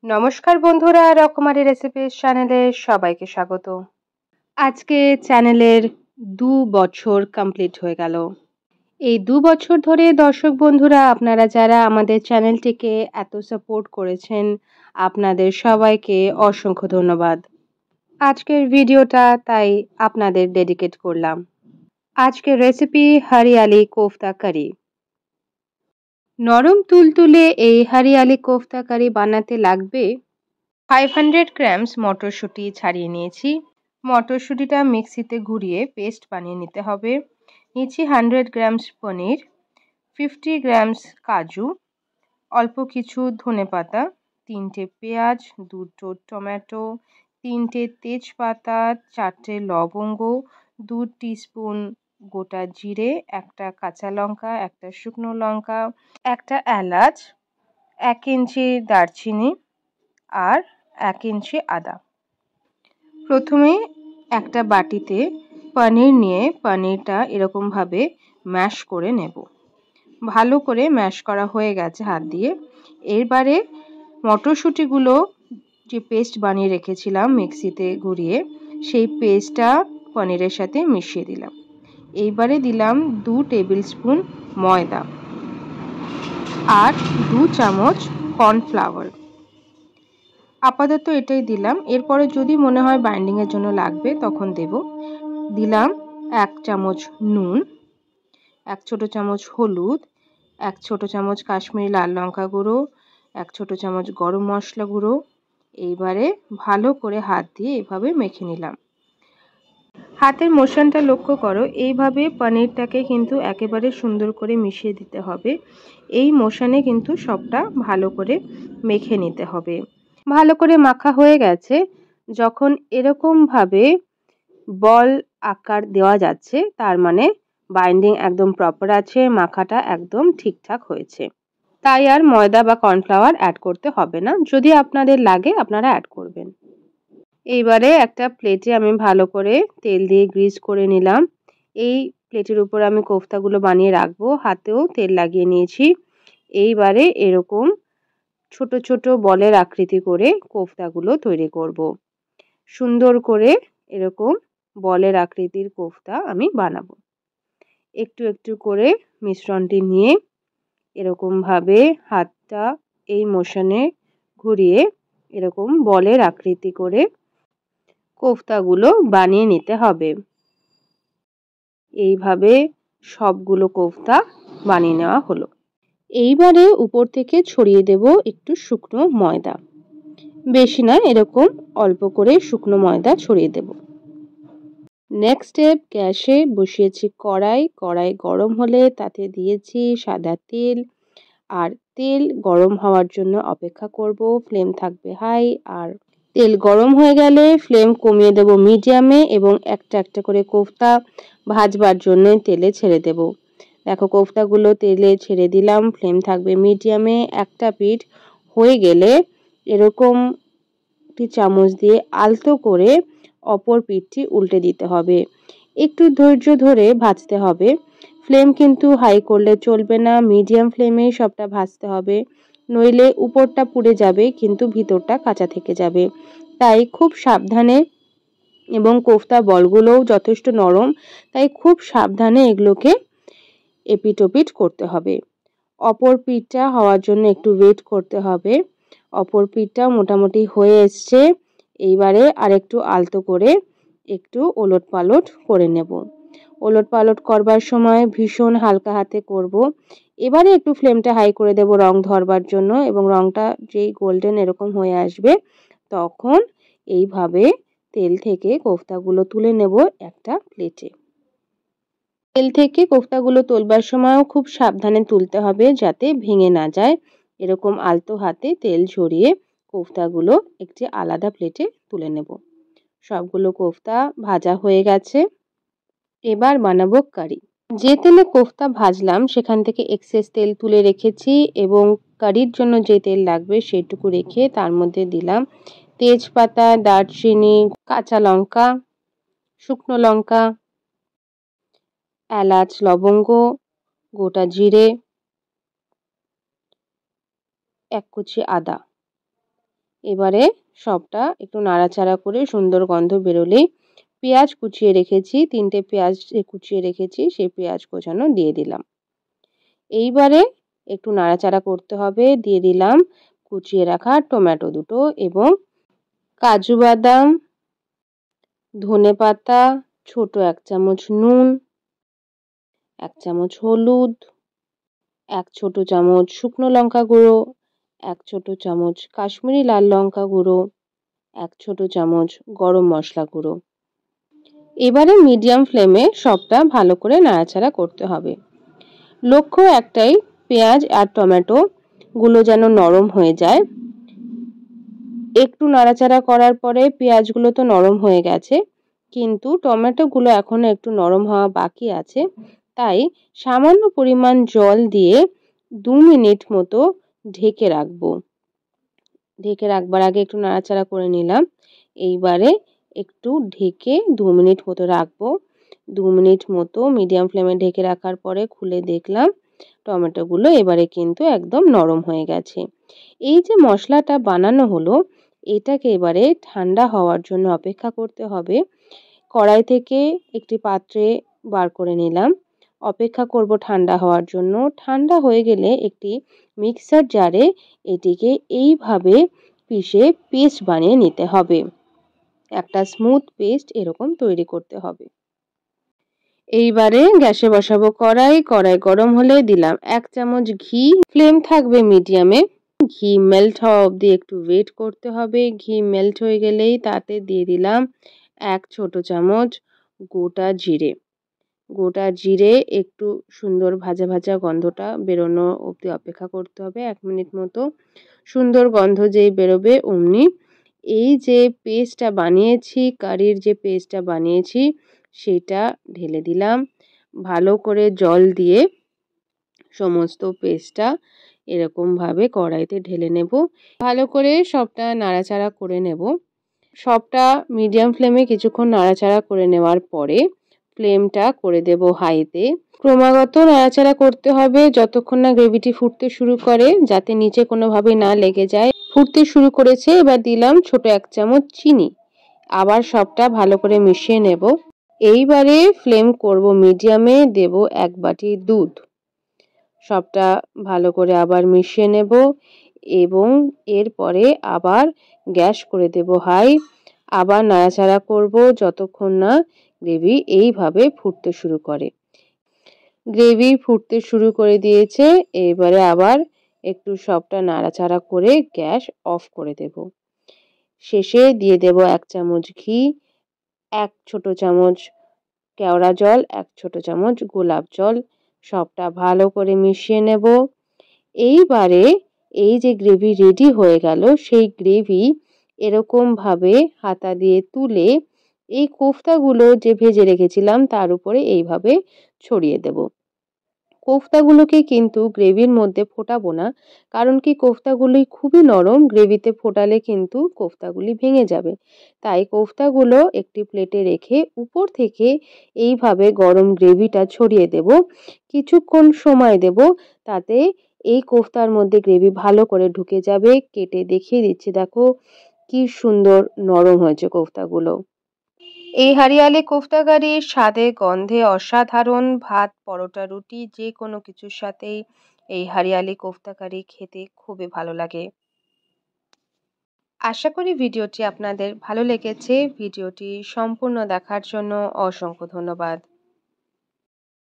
নমস্কার বন্ধুরা, রকমারি রেসিপিস চ্যানেলে সবাইকে স্বাগত। আজকে চ্যানেলের 2 বছর কমপ্লিট হয়ে গেল। এই 2 বছর ধরে দর্শক বন্ধুরা আপনারা যারা আমাদের চ্যানেলটিকে এত সাপোর্ট করেছেন, আপনাদের সবাইকে অসংখ্য ধন্যবাদ। আজকের ভিডিওটা তাই আপনাদের ডেডিকেট করলাম। আজকের রেসিপি হরিয়ালি কোফতা কারি। নরম তুলতুলে এই হরিয়ালি কোফতা কারি বানাতে লাগবে 500 গ্রামস মটরশুঁটি ছাড়িয়ে নিয়েছি। মটরশুঁটিটা মিক্সিতে ঘুরিয়ে পেস্ট বানিয়ে নিতে হবে। নিয়েছি 100 গ্রামস পনির, 50 গ্রামস কাজু, অল্প কিছু ধনেপাতা, 3টে পেঁয়াজ, 2টো টমেটো, 3টে তেজপাতা, 4টে লবঙ্গ, 2 টিস্পুন গোটা জিরে, একটা কাঁচা লঙ্কা, একটা শুকনো লঙ্কা, একটা এলাচ, 1 ইঞ্চি দারচিনি আর 1 ইঞ্চি আদা। প্রথমে একটা বাটিতে পনির নিয়ে পনিরটা এরকমভাবে ম্যাশ করে নেব। ভালো করে ম্যাশ করা হয়ে গেছে হাত দিয়ে। এবারে মটরশুঁটিগুলো যে পেস্ট বানিয়ে রেখেছিলাম মিক্সিতে ঘুরিয়ে, সেই পেস্টটা পনিরের সাথে মিশিয়ে দিলাম। এইবারে দিলাম 2 টেবিল স্পুন ময়দা আর 2 চামচ কর্নফ্লাওয়ার। আপাতত এটাই দিলাম। এরপরে যদি মনে হয় বাইন্ডিংয়ের জন্য লাগবে তখন দেব। দিলাম 1 চামচ নুন, 1 ছোট চামচ হলুদ, 1 ছোট চামচ কাশ্মীরি লাল লঙ্কা গুঁড়ো, 1 ছোট চামচ গরম মশলা গুঁড়ো। এইবারে ভালো করে হাত দিয়ে এভাবে মেখে নিলাম। হাতের মোশনটা লক্ষ্য করো, এইভাবে পনিরটাকে কিন্তু একেবারে সুন্দর করে মিশিয়ে দিতে হবে। এই মোশনে কিন্তু সবটা ভালো করে মেখে নিতে হবে। ভালো করে মাখা হয়ে গেছে। যখন এরকমভাবে বল আকার দেওয়া যাচ্ছে, তার মানে বাইন্ডিং একদম প্রপার আছে, মাখাটা একদম ঠিকঠাক হয়েছে। তাই আর ময়দা বা কর্নফ্লাওয়ার অ্যাড করতে হবে না। যদি আপনাদের লাগে আপনারা অ্যাড করবেন। এইবারে একটা প্লেটে আমি ভালো করে তেল দিয়ে গ্রিস করে নিলাম। এই প্লেটের উপর আমি কোফতাগুলো বানিয়ে রাখবো। হাতেও তেল লাগিয়ে নিয়েছি। এইবারে এরকম ছোট ছোট বলের আকৃতি করে কোফতাগুলো তৈরি করব। সুন্দর করে এরকম বলের আকৃতির কোফতা আমি বানাবো। একটু একটু করে মিশ্রণটি নিয়ে এরকমভাবে হাতটা এই মোশনে ঘুরিয়ে এরকম বলের আকৃতি করে কোফতাগুলো বানিয়ে নিতে হবে। এইভাবে সবগুলো কোফতা বানিয়ে নেওয়া হলো। এইবারে উপর থেকে ছড়িয়ে দেব একটু শুকনো ময়দা। বেশি না, এরকম অল্প করে শুকনো ময়দা ছড়িয়ে দেব। নেক্সট স্টেপ, গ্যাসে বসিয়েছি কড়াই। কড়াই গরম হলে তাতে দিয়েছি সাদা তেল। আর তেল গরম হওয়ার জন্য অপেক্ষা করব। ফ্লেম থাকবে হাই। আর তেল গরম হয়ে গেলে ফ্লেম কমিয়ে দেব মিডিয়ামে এবং একটা একটা করে কোফতা ভাজবার জন্য তেলে ছেড়ে দেব। দেখো কোফতাগুলো তেলে ছেড়ে দিলাম। ফ্লেম থাকবে মিডিয়ামে। একটা পিঠ হয়ে গেলে এরকম একটি চামচ দিয়ে আলতো করে অপর পিঠটি উল্টে দিতে হবে। একটু ধৈর্য ধরে ভাজতে হবে। ফ্লেম কিন্তু হাই করলে চলবে না, মিডিয়াম ফ্লেমেই সবটা ভাজতে হবে। নইলে উপরটা পুড়ে যাবে কিন্তু ভিতরটা কাঁচা থেকে যাবে। তাই খুব সাবধানে, এবং কোফতা বলগুলোও যথেষ্ট নরম, তাই খুব সাবধানে এগুলোকে এপিট ওপিট করতে হবে। অপর পিঠটা হওয়ার জন্য একটু ওয়েট করতে হবে। অপর পিঠটা মোটামুটি হয়ে এসছে। এইবারে আরেকটু আলতো করে একটু ওলট পালট করে নেব। ওলট পালট করবার সময় ভীষণ হালকা হাতে করব। এবারে একটু ফ্লেমটা হাই করে দেব রং ধরবার জন্য, এবং রংটা যেই গোল্ডেন এরকম হয়ে আসবে তখন এইভাবে তেল থেকে কোফতাগুলো তুলে নেব একটা প্লেটে। তেল থেকে কোফতাগুলো তোলবার সময়ও খুব সাবধানে তুলতে হবে যাতে ভেঙে না যায়। এরকম আলতো হাতে তেল ঝরিয়ে কোফতাগুলো একটি আলাদা প্লেটে তুলে নেব। সবগুলো কোফতা ভাজা হয়ে গেছে। এবার বানাবো কারি। যে তেলে কোফতা ভাজলাম সেখান থেকে এক্সেস তেল তুলে রেখেছি, এবং কারির জন্য যে তেল লাগবে সেটুকু রেখে তার মধ্যে দিলাম তেজপাতা, দারচিনি, কাঁচা লঙ্কা, শুকনো লঙ্কা, এলাচ, লবঙ্গ, গোটা জিরে, 1 কুচি আদা। এবারে সবটা একটু নাড়াচাড়া করে সুন্দর গন্ধ বেরোলেই পেঁয়াজ কুচিয়ে রেখেছি, 3টে পেঁয়াজ কুচিয়ে রেখেছি, সেই পেঁয়াজ কোচানো দিয়ে দিলাম। এইবারে একটু নাড়াচাড়া করতে হবে। দিয়ে দিলাম কুচিয়ে রাখা টমেটো দুটো এবং কাজু বাদাম, ধনেপাতা, ছোট 1 চামচ নুন, 1 চামচ হলুদ, 1 ছোট চামচ শুকনো লঙ্কা গুঁড়ো, 1 ছোট চামচ কাশ্মীরি লাল লঙ্কা গুঁড়ো, 1 ছোট চামচ গরম মশলা গুঁড়ো। এবারে মিডিয়াম ফ্লেমে সবটা ভালো করে নাড়াচাড়া করতে হবে। লক্ষ্য একটাই, পেঁয়াজ আর টমেটো গুলো যেন নরম হয়ে যায়। একটু নাড়াচাড়া করার পরে পেঁয়াজগুলো তো নরম হয়ে গেছে, কিন্তু টমেটোগুলো এখনো একটু নরম হওয়া বাকি আছে। তাই সামান্য পরিমাণ জল দিয়ে 2 মিনিট মতো ঢেকে রাখবো। ঢেকে রাখবার আগে একটু নাড়াচাড়া করে নিলাম। এইবারে একটু ঢেকে 2 মিনিট মতো রাখবো। 2 মিনিট মতো মিডিয়াম ফ্লেমে ঢেকে রাখার পরে খুলে দেখলাম টমেটোগুলো এবারে কিন্তু একদম নরম হয়ে গেছে। এই যে মশলাটা বানানো হলো, এটাকে এবারে ঠান্ডা হওয়ার জন্য অপেক্ষা করতে হবে। কড়াই থেকে একটি পাত্রে বার করে নিলাম। অপেক্ষা করব ঠান্ডা হওয়ার জন্য। ঠান্ডা হয়ে গেলে একটি মিক্সার জারে এটিকে এইভাবে পিষে পেস্ট বানিয়ে নিতে হবে। একটা স্মুথ পেস্ট এরকম তৈরি করতে হবে। এইবারে গ্যাসে বসাবো কড়াই। কড়াই গরম হলে দিলাম 1 চামচ ঘি। ফ্লেম থাকবে মিডিয়ামে। ঘি মেল্ট হওয়া অবধি একটু ওয়েট করতে হবে। ঘি মেল্ট হয়ে গেলেই তাতে দিয়ে দিলাম 1 ছোট চামচ গোটা জিরে। গোটা জিরে একটু সুন্দর ভাজা ভাজা গন্ধটা বেরোনো অবধি অপেক্ষা করতে হবে 1 মিনিট মতো। সুন্দর গন্ধ যেই বেরোবে অমনি এই যে পেস্টটা বানিয়েছি, কারির যে পেস্টটা বানিয়েছি সেটা ঢেলে দিলাম। ভালো করে জল দিয়ে সমস্ত পেস্টটা এরকমভাবে কড়াইতে ঢেলে নেব। ভালো করে সবটা নাড়াচাড়া করে নেব। সবটা মিডিয়াম ফ্লেমে কিছুক্ষণ নাড়াচাড়া করে নেওয়ার পরে ফ্লেমটা করে দেব হাইতে। ক্রমাগত নাড়াচাড়া করতে হবে যতক্ষণ না গ্রেভিটি ফুটতে শুরু করে, যাতে নিচে কোনোভাবে না লেগে যায়। ফুটতে শুরু করেছে, এবার দিলাম ছোট 1 চামচ চিনি। আবার সবটা ভালো করে মিশিয়ে নেব। এইবারে ফ্লেম করব মিডিয়ামে, দেব 1 বাটি দুধ। সবটা ভালো করে আবার মিশিয়ে নেব এবং এরপরে আবার গ্যাস করে দেব হাই। আবার নাড়াচাড়া করব যতক্ষণ না গ্রেভি এইভাবে ফুটতে শুরু করে। গ্রেভি ফুটতে শুরু করে দিয়েছে। এবারে আবার একটু সবটা নাড়াচাড়া করে গ্যাস অফ করে দেব। শেষে দিয়ে দেব 1 চামচ ঘি, 1 ছোট চামচ কেওড়া জল, 1 ছোট চামচ গোলাপ জল। সবটা ভালো করে মিশিয়ে নেব। এইবারে এই যে গ্রেভি রেডি হয়ে গেল, সেই গ্রেভি এরকমভাবে হাতা দিয়ে তুলে এই কোফতাগুলো যে ভেজে রেখেছিলাম তার উপরে এইভাবে ছড়িয়ে দেব। কোফতাগুলোকে কিন্তু গ্রেভির মধ্যে ফোটাবো না, কারণ কি কোফতাগুলি খুবই নরম, গ্রেভিতে ফোটালে কিন্তু কোফতাগুলি ভেঙে যাবে। তাই কোফতাগুলো একটি প্লেটে রেখে উপর থেকে এইভাবে গরম গ্রেভিটা ছড়িয়ে দেব। কিছুক্ষণ সময় দেব, তাতে এই কোফতার মধ্যে গ্রেভি ভালো করে ঢুকে যাবে। কেটে দেখিয়ে দিচ্ছি, দেখো কি সুন্দর নরম হয়েছে কোফতাগুলো। এই হরিয়ালি কোফতা কারি স্বাদে গন্ধে অসাধারণ। ভাত, পরোটা, রুটি যে কোনো কিছুর সাথেই এই হরিয়ালি কোফতা কারি খেতে খুবই ভালো লাগে। আশা করি ভিডিওটি আপনাদের ভালো লেগেছে। ভিডিওটি সম্পূর্ণ দেখার জন্য অসংখ্য ধন্যবাদ।